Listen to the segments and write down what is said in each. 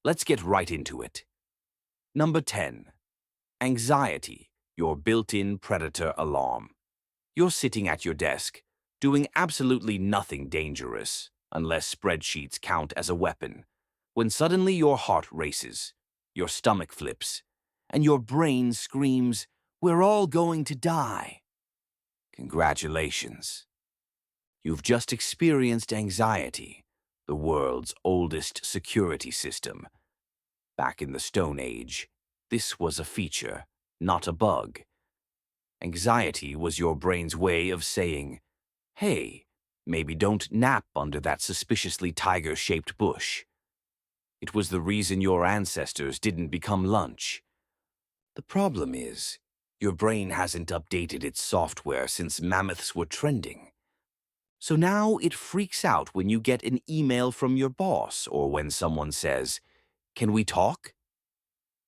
Let's get right into it. Number 10. Anxiety, your built-in predator alarm. You're sitting at your desk, doing absolutely nothing dangerous, unless spreadsheets count as a weapon, when suddenly your heart races, your stomach flips, and your brain screams, "We're all going to die." Congratulations. You've just experienced anxiety, the world's oldest security system. Back in the Stone Age, this was a feature, not a bug. Anxiety was your brain's way of saying, "Hey, maybe don't nap under that suspiciously tiger-shaped bush." It was the reason your ancestors didn't become lunch. The problem is, your brain hasn't updated its software since mammoths were trending. So now it freaks out when you get an email from your boss or when someone says, "Can we talk?"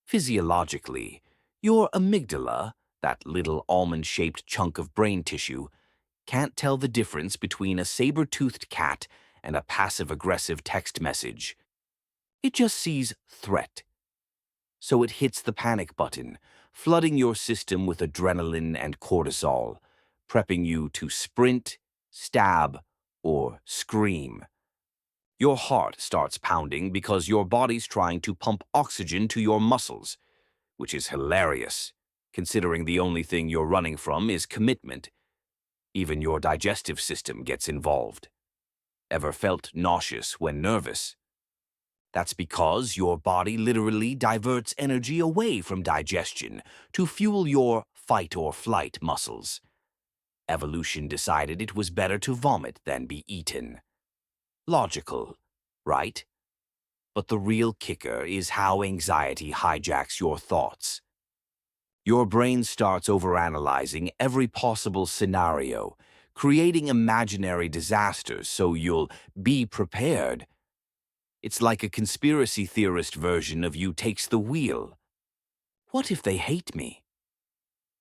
Physiologically, your amygdala, that little almond-shaped chunk of brain tissue, can't tell the difference between a saber-toothed cat and a passive-aggressive text message. It just sees threat. So it hits the panic button, flooding your system with adrenaline and cortisol, prepping you to sprint, stab, or scream. Your heart starts pounding because your body's trying to pump oxygen to your muscles, which is hilarious, considering the only thing you're running from is commitment. Even your digestive system gets involved. Ever felt nauseous when nervous? That's because your body literally diverts energy away from digestion to fuel your fight or flight muscles. Evolution decided it was better to vomit than be eaten. Logical, right? But the real kicker is how anxiety hijacks your thoughts. Your brain starts overanalyzing every possible scenario, creating imaginary disasters so you'll be prepared. It's like a conspiracy theorist version of you takes the wheel. What if they hate me?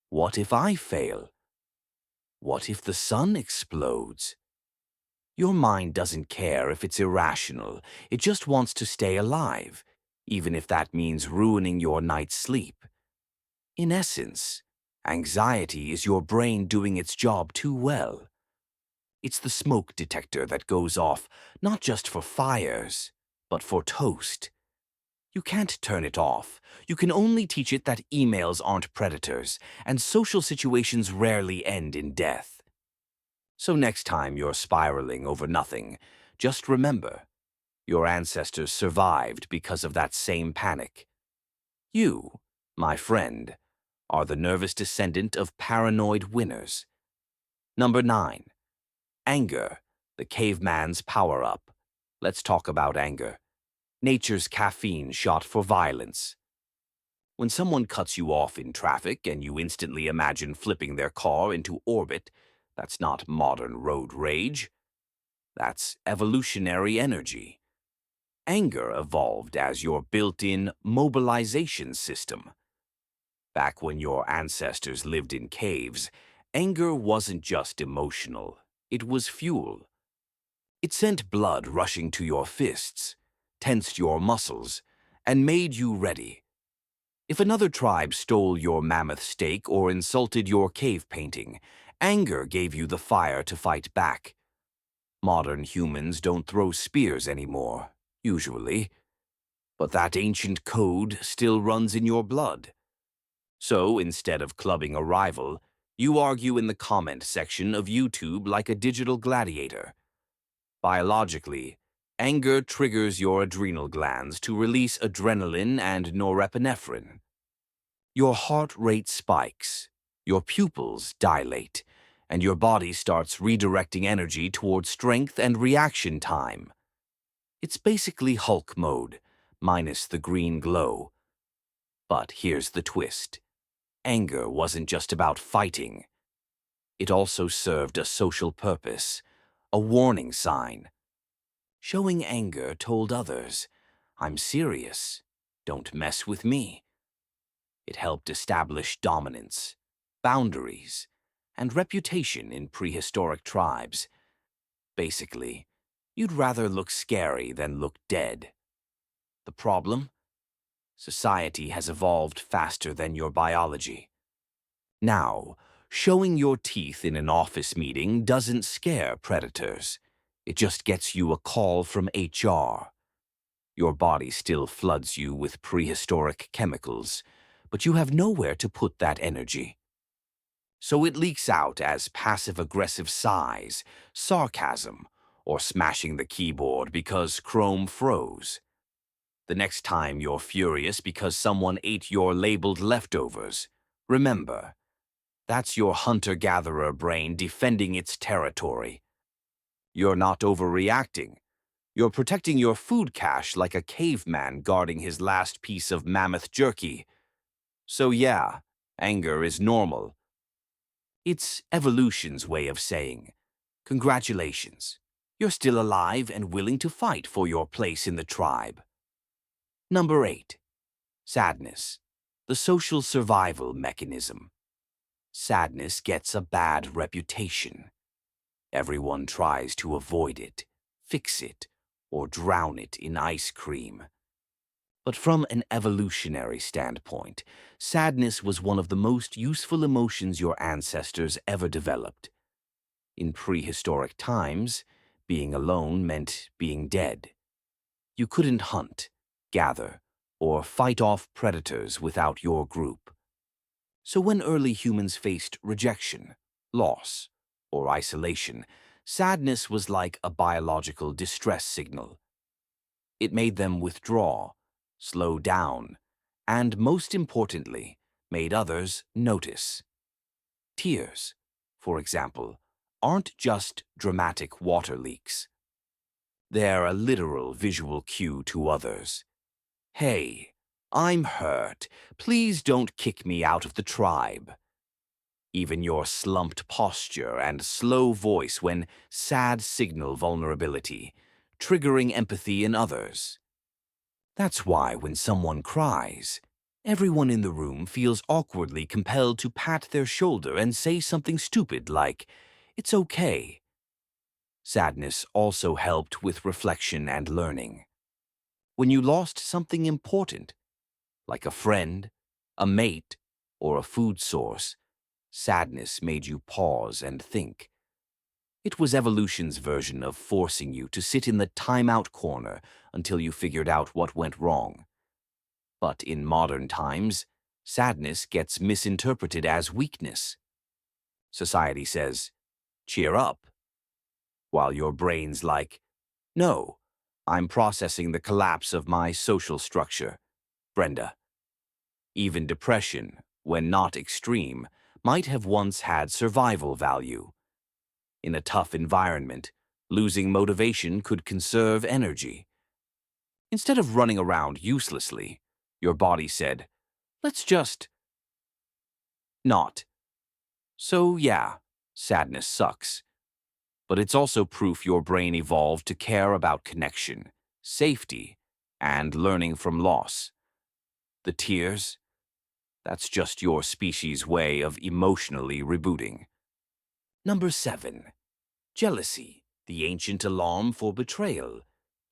What if I fail? What if the sun explodes? Your mind doesn't care if it's irrational. It just wants to stay alive, even if that means ruining your night's sleep. In essence, anxiety is your brain doing its job too well. It's the smoke detector that goes off not just for fires, but for toast. You can't turn it off. You can only teach it that emails aren't predators, and social situations rarely end in death. So next time you're spiraling over nothing, just remember, your ancestors survived because of that same panic. You, my friend, are the nervous descendant of paranoid winners. Number 9. Anger, the caveman's power-up. Let's talk about anger. Nature's caffeine shot for violence. When someone cuts you off in traffic and you instantly imagine flipping their car into orbit, that's not modern road rage. That's evolutionary energy. Anger evolved as your built-in mobilization system. Back when your ancestors lived in caves, anger wasn't just emotional, it was fuel. It sent blood rushing to your fists, tensed your muscles, and made you ready. If another tribe stole your mammoth steak or insulted your cave painting, anger gave you the fire to fight back. Modern humans don't throw spears anymore, usually, but that ancient code still runs in your blood. So instead of clubbing a rival, you argue in the comment section of YouTube like a digital gladiator. Biologically, anger triggers your adrenal glands to release adrenaline and norepinephrine. Your heart rate spikes, your pupils dilate, and your body starts redirecting energy towards strength and reaction time. It's basically Hulk mode, minus the green glow. But here's the twist. Anger wasn't just about fighting. It also served a social purpose, a warning sign. Showing anger told others, "I'm serious. Don't mess with me." It helped establish dominance, boundaries, and reputation in prehistoric tribes. Basically, you'd rather look scary than look dead. The problem? Society has evolved faster than your biology. Now, showing your teeth in an office meeting doesn't scare predators. It just gets you a call from HR. Your body still floods you with prehistoric chemicals, but you have nowhere to put that energy. So it leaks out as passive-aggressive sighs, sarcasm, or smashing the keyboard because Chrome froze. The next time you're furious because someone ate your labeled leftovers, remember, that's your hunter-gatherer brain defending its territory. You're not overreacting. You're protecting your food cache like a caveman guarding his last piece of mammoth jerky. So yeah, anger is normal. It's evolution's way of saying, congratulations, you're still alive and willing to fight for your place in the tribe. Number 8. Sadness, the social survival mechanism. Sadness gets a bad reputation. Everyone tries to avoid it, fix it, or drown it in ice cream. But from an evolutionary standpoint, sadness was one of the most useful emotions your ancestors ever developed. In prehistoric times, being alone meant being dead. You couldn't hunt, gather, or fight off predators without your group. So when early humans faced rejection, loss, or isolation, sadness was like a biological distress signal. It made them withdraw, slow down, and most importantly, made others notice. Tears, for example, aren't just dramatic water leaks. They're a literal visual cue to others. Hey, I'm hurt. Please don't kick me out of the tribe. Even your slumped posture and slow voice when sad signal vulnerability, triggering empathy in others. That's why when someone cries, everyone in the room feels awkwardly compelled to pat their shoulder and say something stupid like, "It's okay." Sadness also helped with reflection and learning. When you lost something important, like a friend, a mate, or a food source, sadness made you pause and think. It was evolution's version of forcing you to sit in the timeout corner until you figured out what went wrong. But in modern times, sadness gets misinterpreted as weakness. Society says, cheer up, while your brain's like, no, I'm processing the collapse of my social structure, Brenda. Even depression, when not extreme, might have once had survival value. In a tough environment, losing motivation could conserve energy. Instead of running around uselessly, your body said, let's just not. So yeah, sadness sucks. But it's also proof your brain evolved to care about connection, safety, and learning from loss. The tears? That's just your species' way of emotionally rebooting. Number 7. Jealousy, the ancient alarm for betrayal.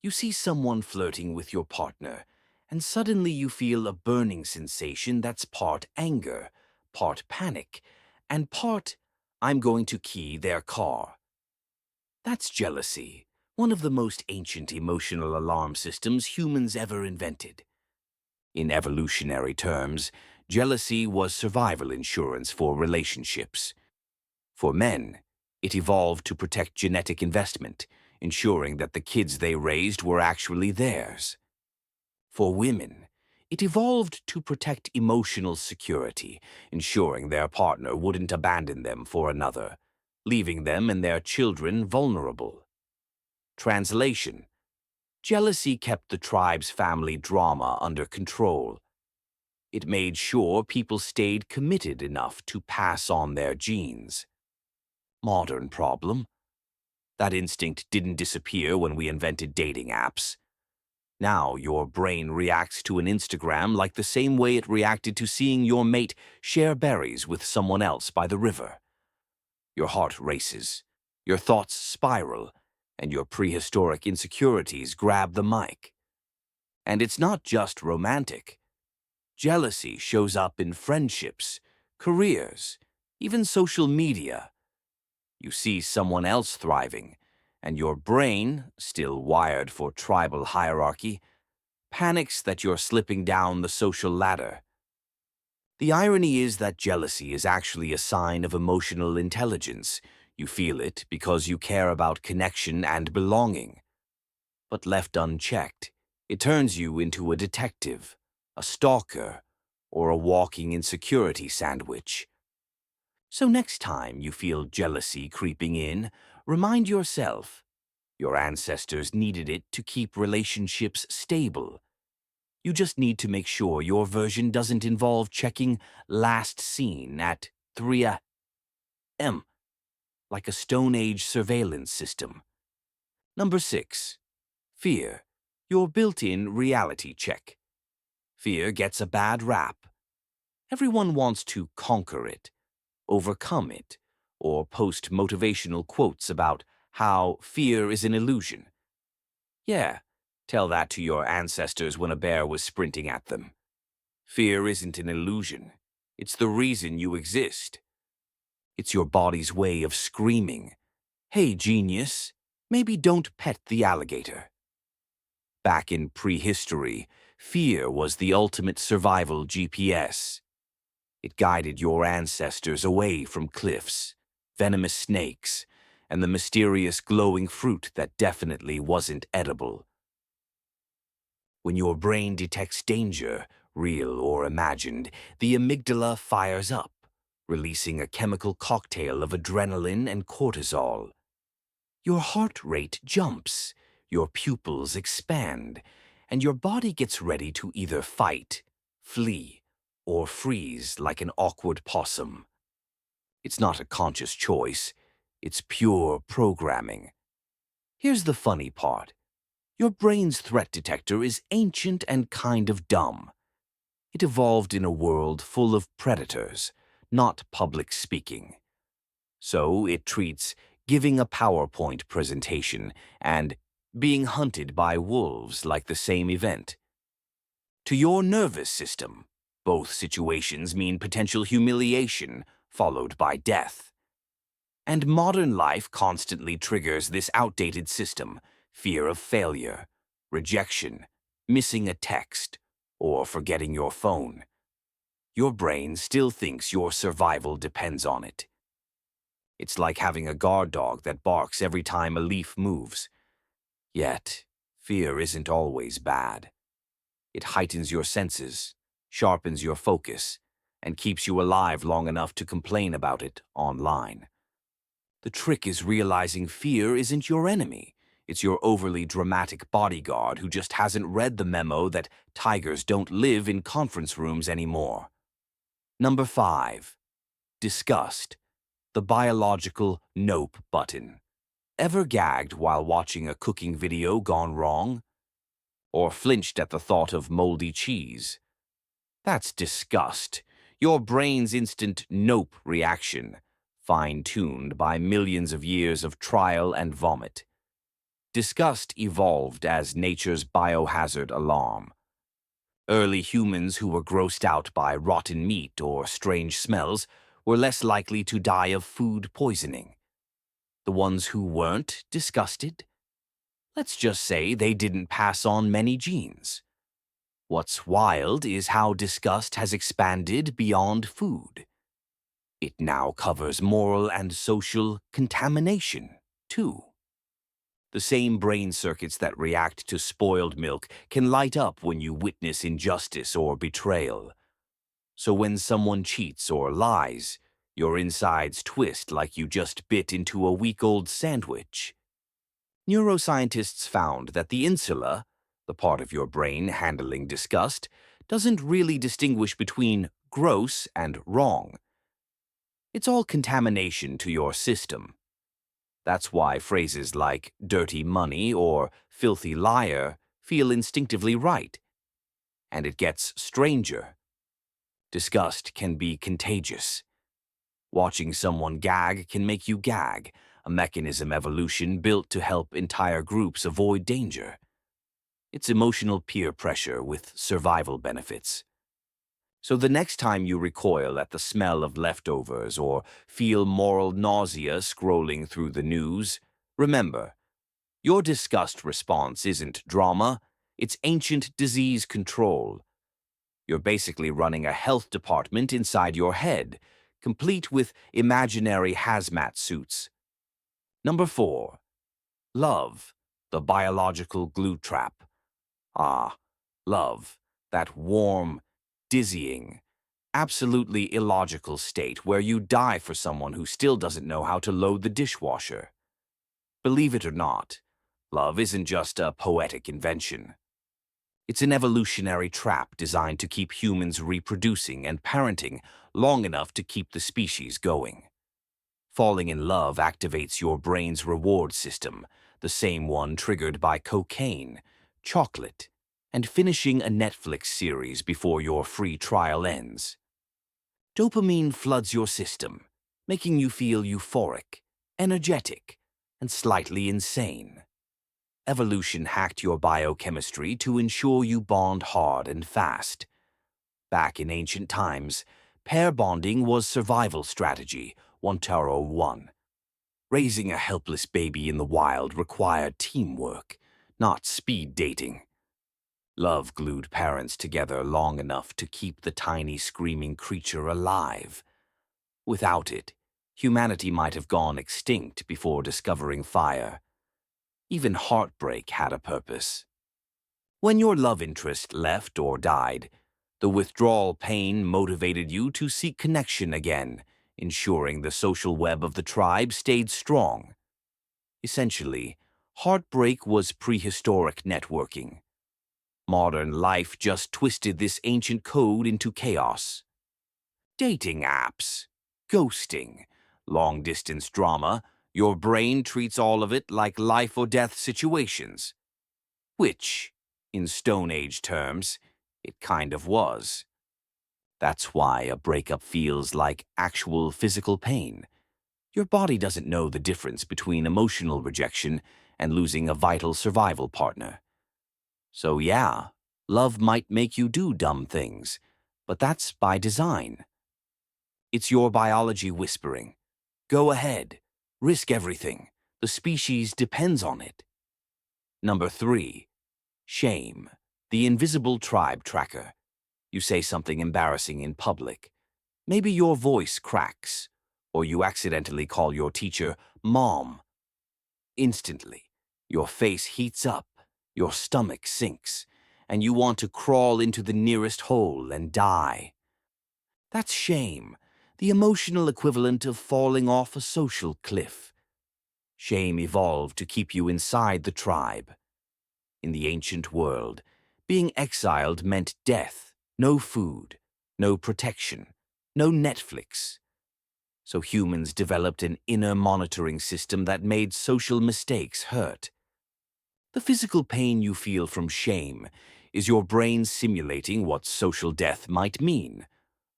You see someone flirting with your partner, and suddenly you feel a burning sensation that's part anger, part panic, and part, I'm going to key their car. That's jealousy, one of the most ancient emotional alarm systems humans ever invented. In evolutionary terms, jealousy was survival insurance for relationships. For men, it evolved to protect genetic investment, ensuring that the kids they raised were actually theirs. For women, it evolved to protect emotional security, ensuring their partner wouldn't abandon them for another, leaving them and their children vulnerable. Translation: jealousy kept the tribe's family drama under control. It made sure people stayed committed enough to pass on their genes. Modern problem: that instinct didn't disappear when we invented dating apps. Now your brain reacts to an Instagram like the same way it reacted to seeing your mate share berries with someone else by the river. Your heart races, your thoughts spiral, and your prehistoric insecurities grab the mic. And it's not just romantic. Jealousy shows up in friendships, careers, even social media. You see someone else thriving, and your brain, still wired for tribal hierarchy, panics that you're slipping down the social ladder. The irony is that jealousy is actually a sign of emotional intelligence. You feel it because you care about connection and belonging. But left unchecked, it turns you into a detective, a stalker, or a walking insecurity sandwich. So next time you feel jealousy creeping in, remind yourself, your ancestors needed it to keep relationships stable. You just need to make sure your version doesn't involve checking last seen at 3 a.m., like a Stone Age surveillance system. Number 6. Fear, your built-in reality check. Fear gets a bad rap. Everyone wants to conquer it, overcome it, or post motivational quotes about how fear is an illusion. Yeah, tell that to your ancestors when a bear was sprinting at them. Fear isn't an illusion. It's the reason you exist. It's your body's way of screaming, "Hey, genius, maybe don't pet the alligator." Back in prehistory, fear was the ultimate survival GPS. It guided your ancestors away from cliffs, venomous snakes, and the mysterious glowing fruit that definitely wasn't edible. When your brain detects danger, real or imagined, the amygdala fires up, releasing a chemical cocktail of adrenaline and cortisol. Your heart rate jumps, your pupils expand, and your body gets ready to either fight, flee, or freeze like an awkward possum. It's not a conscious choice, it's pure programming. Here's the funny part. Your brain's threat detector is ancient and kind of dumb. It evolved in a world full of predators, not public speaking. So it treats giving a PowerPoint presentation and being hunted by wolves like the same event. To your nervous system, both situations mean potential humiliation followed by death. And modern life constantly triggers this outdated system: fear of failure, rejection, missing a text, or forgetting your phone. Your brain still thinks your survival depends on it. It's like having a guard dog that barks every time a leaf moves. Yet, fear isn't always bad. It heightens your senses, sharpens your focus, and keeps you alive long enough to complain about it online. The trick is realizing fear isn't your enemy. It's your overly dramatic bodyguard who just hasn't read the memo that tigers don't live in conference rooms anymore. Number 5. Disgust, the biological nope button. Ever gagged while watching a cooking video gone wrong? Or flinched at the thought of moldy cheese? That's disgust, your brain's instant nope reaction, fine-tuned by millions of years of trial and vomit. Disgust evolved as nature's biohazard alarm. Early humans who were grossed out by rotten meat or strange smells were less likely to die of food poisoning. The ones who weren't disgusted? Let's just say they didn't pass on many genes. What's wild is how disgust has expanded beyond food. It now covers moral and social contamination, too. The same brain circuits that react to spoiled milk can light up when you witness injustice or betrayal. So when someone cheats or lies, your insides twist like you just bit into a week-old sandwich. Neuroscientists found that the insula, the part of your brain handling disgust, doesn't really distinguish between gross and wrong. It's all contamination to your system. That's why phrases like dirty money or filthy liar feel instinctively right. And it gets stranger. Disgust can be contagious. Watching someone gag can make you gag, a mechanism evolution built to help entire groups avoid danger. It's emotional peer pressure with survival benefits. So the next time you recoil at the smell of leftovers or feel moral nausea scrolling through the news, remember, your disgust response isn't drama, it's ancient disease control. You're basically running a health department inside your head, complete with imaginary hazmat suits. Number 4. Love, the biological glue trap. Ah, love, that warm, dizzying, absolutely illogical state where you die for someone who still doesn't know how to load the dishwasher. Believe it or not, love isn't just a poetic invention. It's an evolutionary trap designed to keep humans reproducing and parenting long enough to keep the species going. Falling in love activates your brain's reward system, the same one triggered by cocaine, chocolate, and finishing a Netflix series before your free trial ends. Dopamine floods your system, making you feel euphoric, energetic, and slightly insane. Evolution hacked your biochemistry to ensure you bond hard and fast. Back in ancient times, pair bonding was survival strategy 101. Raising a helpless baby in the wild required teamwork, not speed dating. Love glued parents together long enough to keep the tiny screaming creature alive. Without it, humanity might have gone extinct before discovering fire. Even heartbreak had a purpose. When your love interest left or died, the withdrawal pain motivated you to seek connection again, ensuring the social web of the tribe stayed strong. Essentially, heartbreak was prehistoric networking. Modern life just twisted this ancient code into chaos. Dating apps, ghosting, long-distance drama, your brain treats all of it like life or death situations. Which, in Stone Age terms, it kind of was. That's why a breakup feels like actual physical pain. Your body doesn't know the difference between emotional rejection and losing a vital survival partner. So yeah, love might make you do dumb things, but that's by design. It's your biology whispering, go ahead, risk everything. The species depends on it. Number 3. Shame, the invisible tribe tracker. You say something embarrassing in public. Maybe your voice cracks, or you accidentally call your teacher Mom. Instantly, your face heats up, your stomach sinks, and you want to crawl into the nearest hole and die. That's shame, the emotional equivalent of falling off a social cliff. Shame evolved to keep you inside the tribe. In the ancient world, being exiled meant death, no food, no protection, no Netflix. So humans developed an inner monitoring system that made social mistakes hurt. The physical pain you feel from shame is your brain simulating what social death might mean.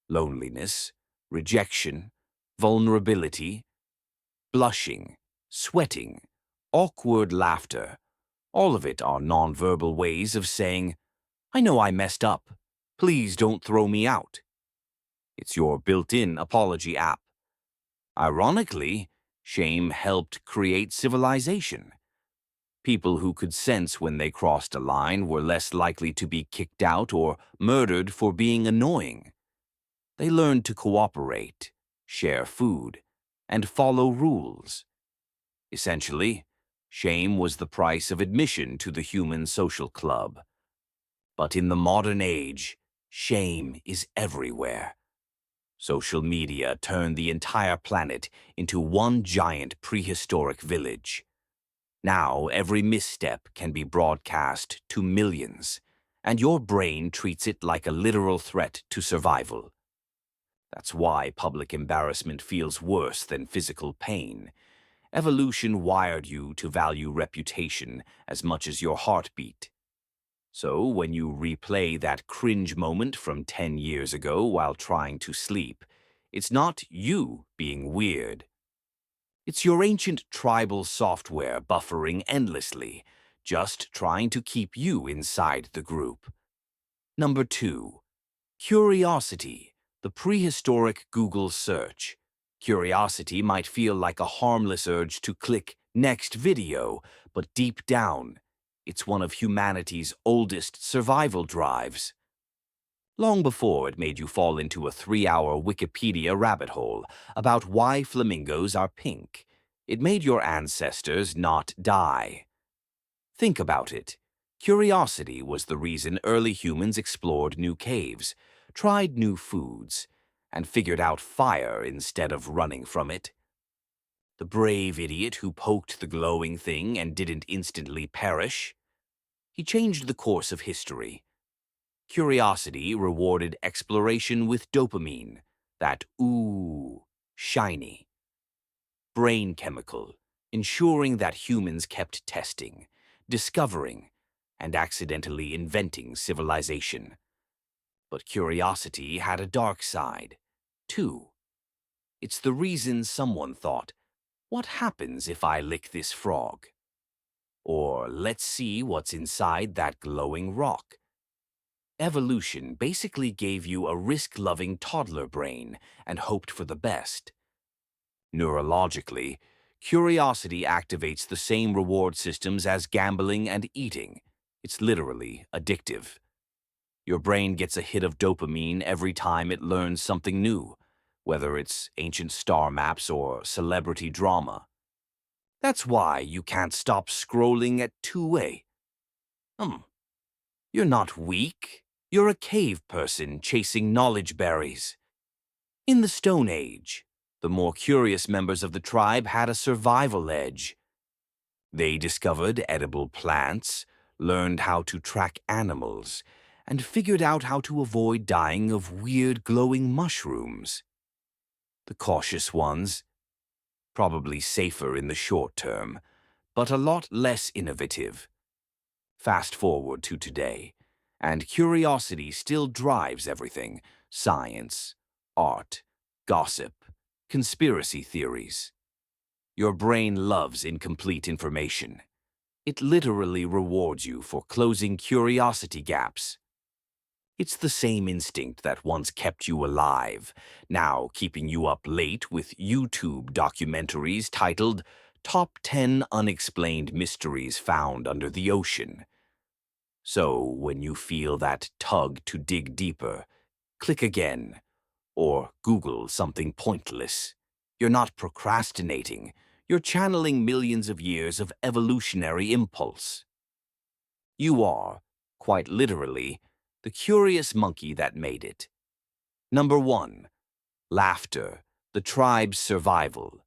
Loneliness, rejection, vulnerability, blushing, sweating, awkward laughter. All of it are nonverbal ways of saying, I know I messed up. Please don't throw me out. It's your built-in apology app. Ironically, shame helped create civilization. People who could sense when they crossed a line were less likely to be kicked out or murdered for being annoying. They learned to cooperate, share food, and follow rules. Essentially, shame was the price of admission to the human social club. But in the modern age, shame is everywhere. Social media turned the entire planet into one giant prehistoric village. Now every misstep can be broadcast to millions, and your brain treats it like a literal threat to survival. That's why public embarrassment feels worse than physical pain. Evolution wired you to value reputation as much as your heartbeat. So when you replay that cringe moment from 10 years ago while trying to sleep, it's not you being weird. It's your ancient tribal software buffering endlessly, just trying to keep you inside the group. Number 2. Curiosity, the prehistoric Google search. Curiosity might feel like a harmless urge to click next video, but deep down, it's one of humanity's oldest survival drives. Long before it made you fall into a 3-hour Wikipedia rabbit hole about why flamingos are pink, it made your ancestors not die. Think about it. Curiosity was the reason early humans explored new caves, tried new foods, and figured out fire instead of running from it. The brave idiot who poked the glowing thing and didn't instantly perish. He changed the course of history. Curiosity rewarded exploration with dopamine, that ooh, shiny brain chemical, ensuring that humans kept testing, discovering, and accidentally inventing civilization. But curiosity had a dark side, too. It's the reason someone thought, what happens if I lick this frog? Or let's see what's inside that glowing rock. Evolution basically gave you a risk-loving toddler brain and hoped for the best. Neurologically, curiosity activates the same reward systems as gambling and eating. It's literally addictive. Your brain gets a hit of dopamine every time it learns something new, whether it's ancient star maps or celebrity drama. That's why you can't stop scrolling at 2 a.m. You're not weak. You're a cave person chasing knowledge berries. In the Stone Age, the more curious members of the tribe had a survival edge. They discovered edible plants, learned how to track animals, and figured out how to avoid dying of weird glowing mushrooms. The cautious ones, probably safer in the short term, but a lot less innovative. Fast forward to today, and curiosity still drives everything: science, art, gossip, conspiracy theories. Your brain loves incomplete information. It literally rewards you for closing curiosity gaps. It's the same instinct that once kept you alive, now keeping you up late with YouTube documentaries titled Top 10 Unexplained Mysteries Found Under the Ocean. So when you feel that tug to dig deeper, click again, or Google something pointless. You're not procrastinating. You're channeling millions of years of evolutionary impulse. You are, quite literally, the curious monkey that made it. Number 1. Laughter, the tribe's survival.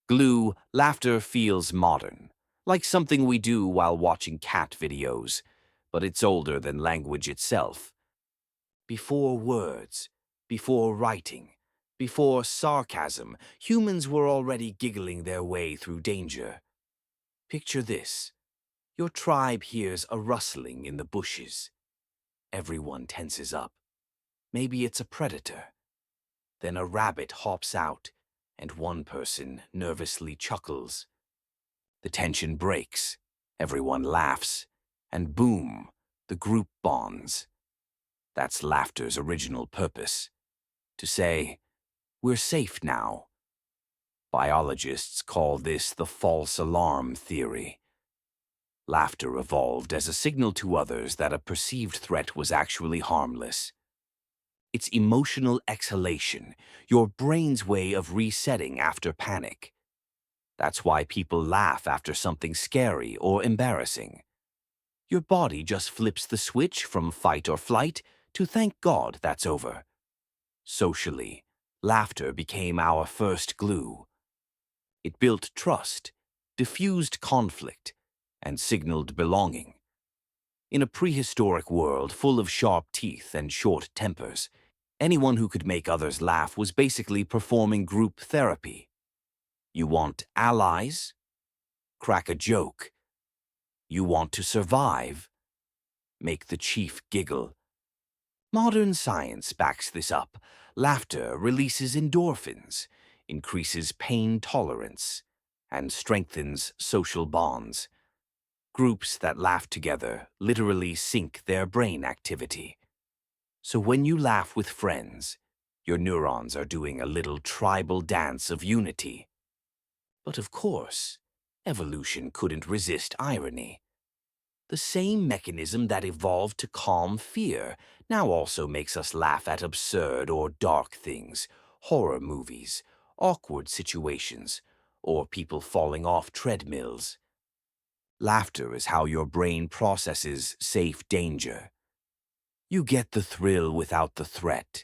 Glue, laughter feels modern, like something we do while watching cat videos, but it's older than language itself. Before words, before writing, before sarcasm, humans were already giggling their way through danger. Picture this. Your tribe hears a rustling in the bushes. Everyone tenses up. Maybe it's a predator. Then a rabbit hops out, and one person nervously chuckles. The tension breaks. Everyone laughs. And boom, the group bonds. That's laughter's original purpose. To say, we're safe now. Biologists call this the false alarm theory. Laughter evolved as a signal to others that a perceived threat was actually harmless. It's emotional exhalation, your brain's way of resetting after panic. That's why people laugh after something scary or embarrassing. Your body just flips the switch from fight or flight to thank God that's over. Socially, laughter became our first glue. It built trust, diffused conflict, and signaled belonging. In a prehistoric world full of sharp teeth and short tempers, anyone who could make others laugh was basically performing group therapy. You want allies? Crack a joke. You want to survive? Make the chief giggle. Modern science backs this up. Laughter releases endorphins, increases pain tolerance, and strengthens social bonds. Groups that laugh together literally sync their brain activity. So when you laugh with friends, your neurons are doing a little tribal dance of unity. But of course, evolution couldn't resist irony. The same mechanism that evolved to calm fear now also makes us laugh at absurd or dark things, horror movies, awkward situations, or people falling off treadmills. Laughter is how your brain processes safe danger. You get the thrill without the threat.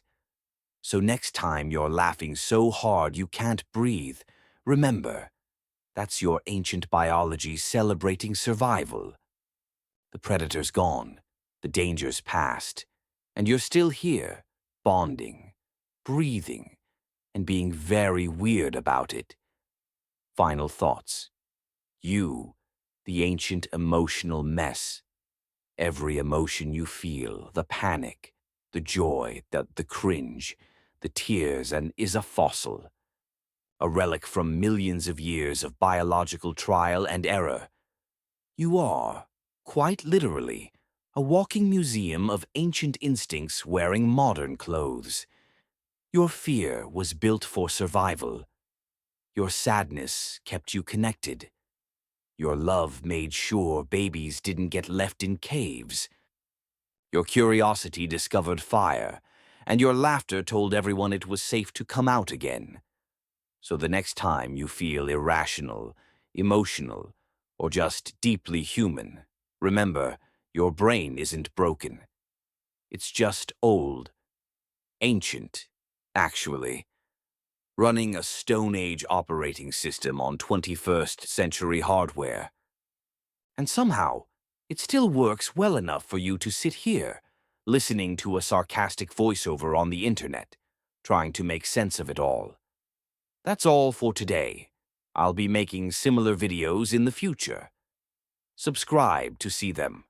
So next time you're laughing so hard you can't breathe, remember, that's your ancient biology celebrating survival. The predator's gone, the danger's past, and you're still here, bonding, breathing, and being very weird about it. Final thoughts. You, the ancient emotional mess. Every emotion you feel, the panic, the joy, the cringe, the tears, and is a fossil. A relic from millions of years of biological trial and error. You are, quite literally, a walking museum of ancient instincts wearing modern clothes. Your fear was built for survival. Your sadness kept you connected. Your love made sure babies didn't get left in caves. Your curiosity discovered fire, and your laughter told everyone it was safe to come out again. So the next time you feel irrational, emotional, or just deeply human, remember, your brain isn't broken. It's just old, ancient, actually, running a Stone Age operating system on 21st century hardware. And somehow, it still works well enough for you to sit here, listening to a sarcastic voiceover on the internet, trying to make sense of it all. That's all for today. I'll be making similar videos in the future. Subscribe to see them.